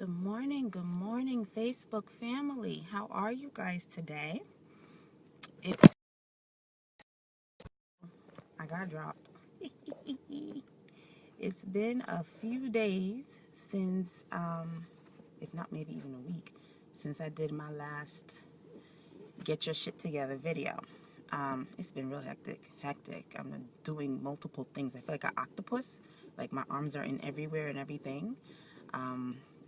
Good morning, Facebook family. How are you guys today? I got dropped. It's been a few days since, if not maybe even a week, since I did my last Get Your Shit Together video. It's been real hectic. I'm doing multiple things. I feel like an octopus. Like my arms are in everywhere and everything.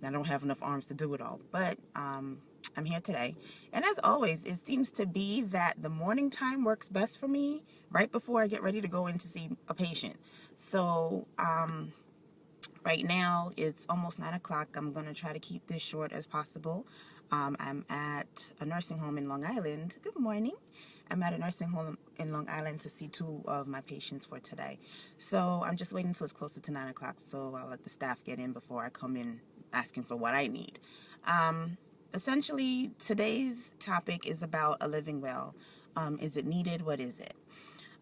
I don't have enough arms to do it all, but I'm here today. And as always, it seems to be that the morning time works best for me right before I get ready to go in to see a patient. So right now it's almost 9 o'clock. I'm going to try to keep this short as possible. I'm at a nursing home in Long Island. Good morning. I'm at a nursing home in Long Island to see 2 of my patients for today. So I'm just waiting until it's closer to 9 o'clock so I'll let the staff get in before I come in asking for what I need. Essentially, today's topic is about a living will. Is it needed? What is it?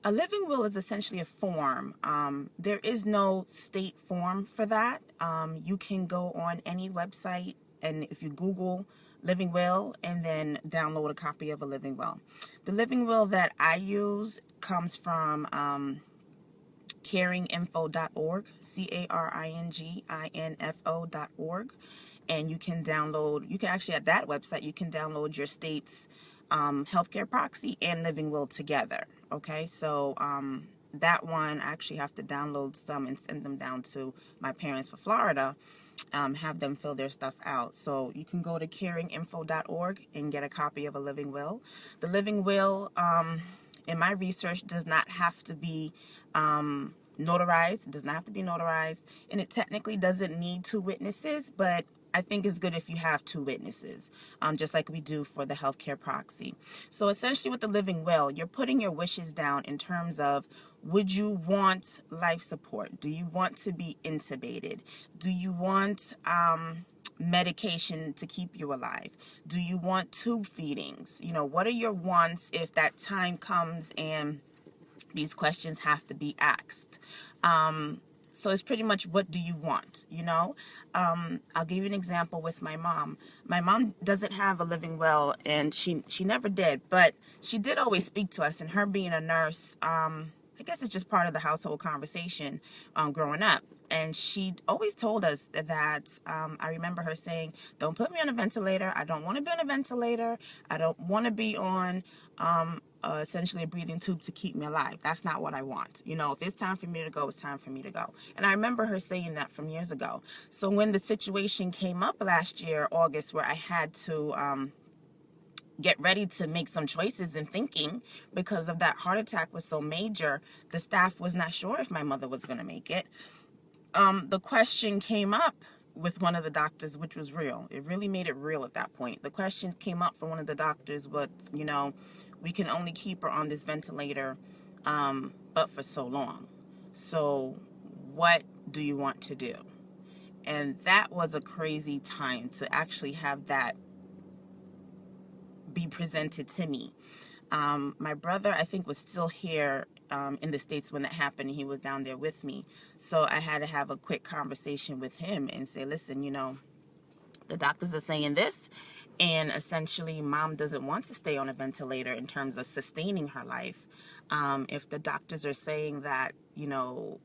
A living will is essentially a form. There is no state form for that. You can go on any website and if you Google living will and then download a copy of a living will. The living will that I use comes from caringinfo.org, caringinfo.org. And you can actually at that website, you can download your state's healthcare proxy and living will together. Okay, so that one I actually have to download some and send them down to my parents for Florida, have them fill their stuff out. So you can go to caringinfo.org and get a copy of a living will. The living will, in my research, does not have to be notarized. It does not have to be notarized, and it technically doesn't need 2 witnesses, but I think it's good if you have 2 witnesses, just like we do for the healthcare proxy. So essentially with the living will, you're putting your wishes down in terms of, would you want life support? Do you want to be intubated? Do you want medication to keep you alive? Do you want tube feedings? You know, what are your wants if that time comes and these questions have to be asked? So it's pretty much, what do you want, you know? I'll give you an example with my mom. My mom doesn't have a living will, and she never did, but she did always speak to us, and her being a nurse, I guess it's just part of the household conversation growing up. And she always told us that, I remember her saying, don't put me on a ventilator. I don't want to be on a ventilator. I don't want to be on essentially a breathing tube to keep me alive. That's not what I want. You know, if it's time for me to go, it's time for me to go. And I remember her saying that from years ago. So when the situation came up last year, August, where I had to get ready to make some choices and thinking because of that heart attack was so major, the staff was not sure if my mother was going to make it. The question came up with one of the doctors, which was real. It really made it real at that point. The question came up from one of the doctors, but, you know, we can only keep her on this ventilator, but for so long. So what do you want to do? And that was a crazy time to actually have that be presented to me. My brother, I think, was still here in the States when that happened. He was down there with me. So I had to have a quick conversation with him and say, listen, you know, the doctors are saying this, and essentially mom doesn't want to stay on a ventilator in terms of sustaining her life. If the doctors are saying that, you know,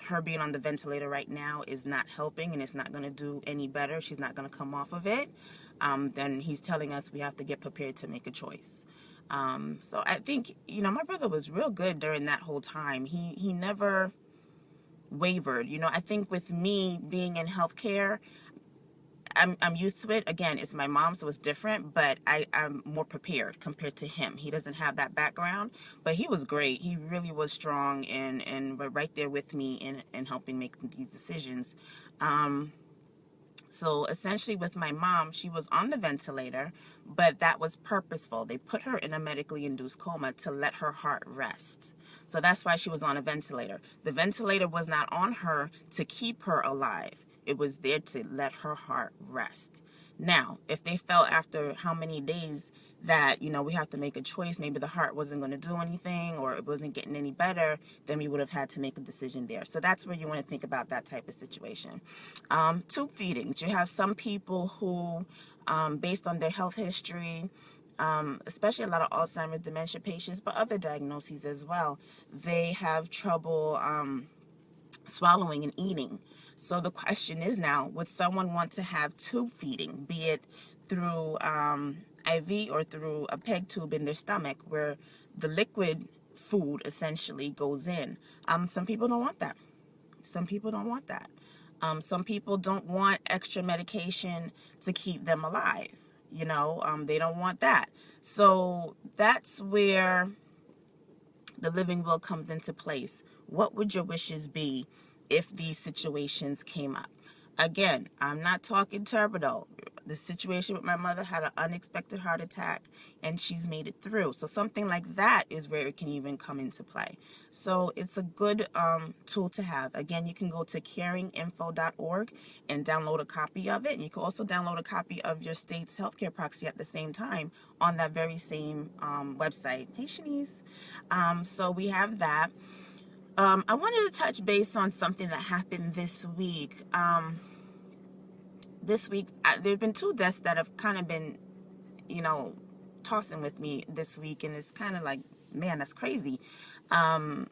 her being on the ventilator right now is not helping and it's not going to do any better, she's not going to come off of it, then he's telling us we have to get prepared to make a choice. So I think, you know, my brother was real good during that whole time. He never wavered. You know, I think with me being in healthcare, I'm used to it. Again, it's my mom, so it's different, but I'm more prepared compared to him. He doesn't have that background, but he was great. He really was strong and were right there with me in helping make these decisions. So essentially with my mom, she was on the ventilator, but that was purposeful. They put her in a medically induced coma to let her heart rest. So that's why she was on a ventilator. The ventilator was not on her to keep her alive. It was there to let her heart rest. Now, if they felt after how many days that, we have to make a choice, maybe the heart wasn't going to do anything or it wasn't getting any better, then we would have had to make a decision there. So that's where you want to think about that type of situation. Tube feedings. You have some people who, based on their health history, especially a lot of Alzheimer's, dementia patients, but other diagnoses as well, they have trouble swallowing and eating. So the question is now, would someone want to have tube feeding, be it through IV or through a peg tube in their stomach where the liquid food essentially goes in? Some people don't want that. Some people don't want that. Some people don't want extra medication to keep them alive. They don't want that. So that's where the living will comes into place. What would your wishes be if these situations came up? Again, I'm not talking terminal. The situation with my mother had an unexpected heart attack and she's made it through. So something like that is where it can even come into play. So it's a good tool to have. Again, you can go to caringinfo.org and download a copy of it. And you can also download a copy of your state's healthcare proxy at the same time on that very same website. Hey, Shanice. So we have that. I wanted to touch base on something that happened this week. This week, there have been 2 deaths that have kind of been, tossing with me this week. And it's kind of like, man, that's crazy. In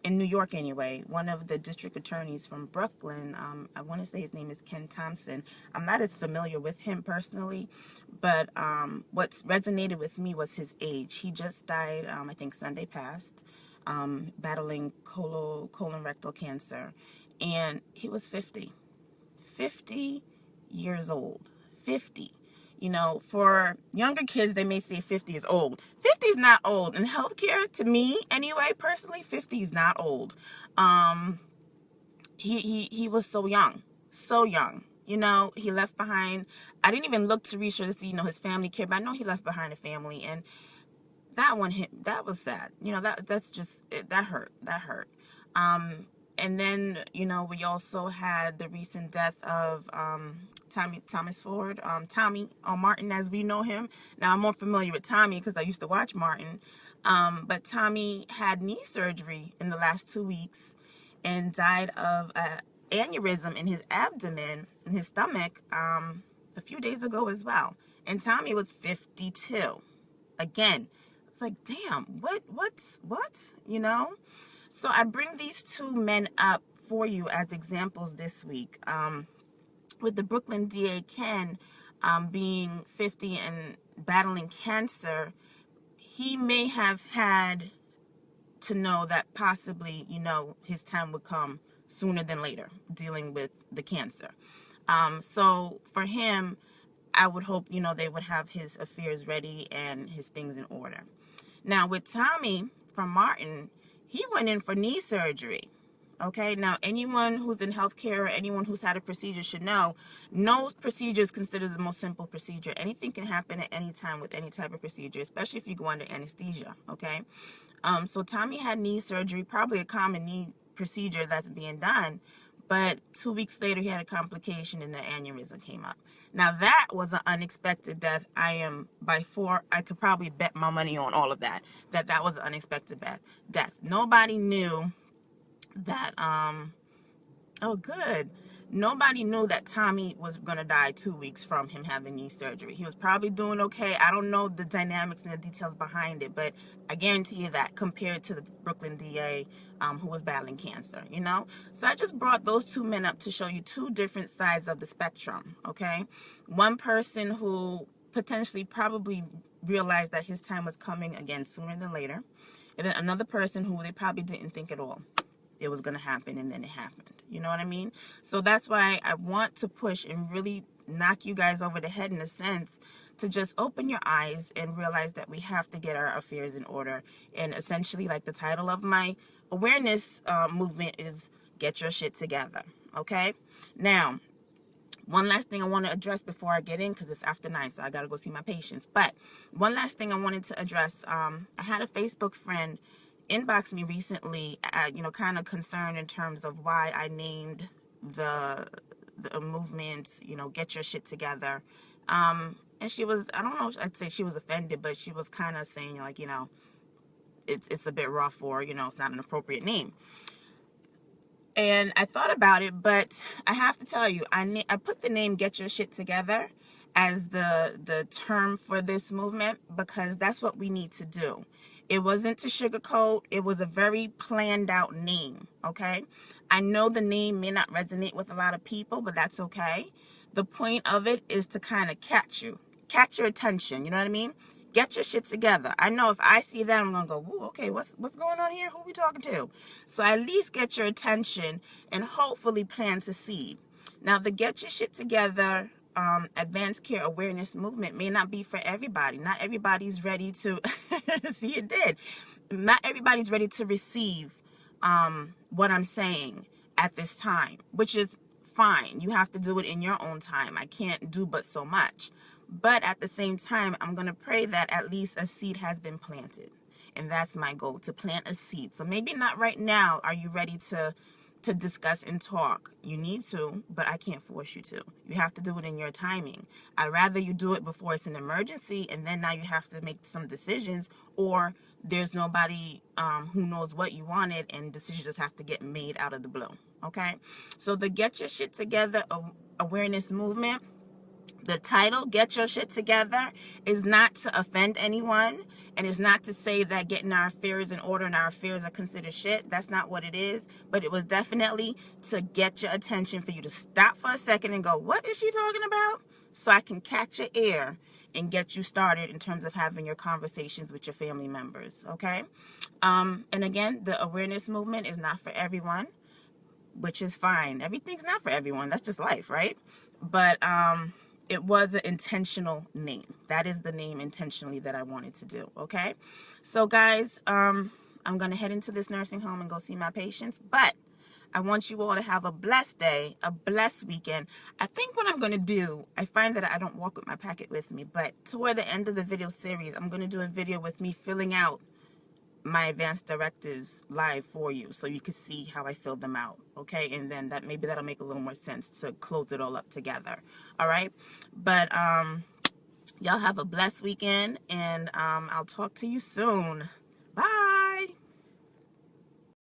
New York anyway, one of the district attorneys from Brooklyn, I want to say his name is Ken Thompson. I'm not as familiar with him personally, but what's resonated with me was his age. He just died, I think Sunday past, battling colorectal cancer, and he was 50 years old. 50. For younger kids, they may say 50 is old. 50 is not old. In healthcare, to me, anyway, personally, 50 is not old. He was so young. So young. He left behind, I didn't even look to research to see, his family care, but I know he left behind a family, and that was sad. That's just, that hurt. And then, we also had the recent death of Thomas Ford, Tommy Martin, as we know him. Now, I'm more familiar with Tommy because I used to watch Martin. But Tommy had knee surgery in the last 2 weeks and died of an aneurysm in his abdomen, in his stomach, a few days ago as well. And Tommy was 52. Again, it's like, damn, what? So I bring these 2 men up for you as examples this week. With the Brooklyn DA, Ken, being 50 and battling cancer, he may have had to know that possibly, his time would come sooner than later, dealing with the cancer. So for him, I would hope, they would have his affairs ready and his things in order. Now, with Tommy from Martin, he went in for knee surgery. Okay, now anyone who's in healthcare or anyone who's had a procedure should know, no procedure is considered the most simple procedure. Anything can happen at any time with any type of procedure, especially if you go under anesthesia, okay? So Tommy had knee surgery, probably a common knee procedure that's being done, but 2 weeks later he had a complication and the aneurysm came up. Now that was an unexpected death. I could probably bet my money on all of that was an unexpected death. Nobody knew that nobody knew that Tommy was gonna die 2 weeks from him having knee surgery. He was probably doing okay. I don't know the dynamics and the details behind it, but I guarantee you that compared to the Brooklyn DA who was battling cancer, So I just brought those 2 men up to show you 2 different sides of the spectrum, okay? One person who potentially probably realized that his time was coming, again, sooner than later, and then another person who they probably didn't think at all it was going to happen, and then it happened. You know what I mean? So that's why I want to push and really knock you guys over the head in a sense to just open your eyes and realize that we have to get our affairs in order. And essentially, like the title of my awareness movement is Get Your Shit Together. Okay? Now, one last thing I want to address before I get in, because it's after 9, so I got to go see my patients. But one last thing I wanted to address. I had a Facebook friend inboxed me recently, kind of concerned in terms of why I named the the movement, you know, get your shit together. And she was, I don't know, I'd say she was offended, but she was kind of saying like, you know, it's a bit rough, or, you know, it's not an appropriate name. And I thought about it, but I have to tell you, I put the name Get Your Shit Together as the term for this movement, because that's what we need to do. It wasn't to sugarcoat. It was a very planned out name, okay? I know the name may not resonate with a lot of people, but that's okay. The point of it is to kind of catch your attention, you know what I mean? Get your shit together. I know if I see that, I'm gonna go, ooh, okay, what's going on here? Who we talking to? So at least get your attention and hopefully plant a seed. Now, the Get Your Shit Together advanced care awareness movement may not be for everybody. Not everybody's ready to see, it did. Not everybody's ready to receive what I'm saying at this time, which is fine. You have to do it in your own time. I can't do but so much. But at the same time, I'm going to pray that at least a seed has been planted. And that's my goal, to plant a seed. So maybe not right now are you ready to discuss and talk. You need to, but I can't force you to. You have to do it in your timing. I'd rather you do it before it's an emergency, and then now you have to make some decisions, or there's nobody who knows what you wanted, and decisions just have to get made out of the blue. Okay? So the Get Your Shit Together awareness movement, the title, Get Your Shit Together, is not to offend anyone, and is not to say that getting our affairs in order and our affairs are considered shit. That's not what it is. But it was definitely to get your attention, for you to stop for a second and go, what is she talking about? So I can catch your ear and get you started in terms of having your conversations with your family members, okay? And again, the awareness movement is not for everyone, which is fine. Everything's not for everyone. That's just life, right? But it was an intentional name. That is the name intentionally that I wanted to do, okay? So guys, I'm going to head into this nursing home and go see my patients, but I want you all to have a blessed day, a blessed weekend. I think what I'm going to do, I find that I don't walk with my packet with me, but toward the end of the video series, I'm going to do a video with me filling out my advanced directives live for you, so you can see how I fill them out, okay? And then maybe that'll make a little more sense to close it all up together. All right, but y'all have a blessed weekend, and I'll talk to you soon. Bye.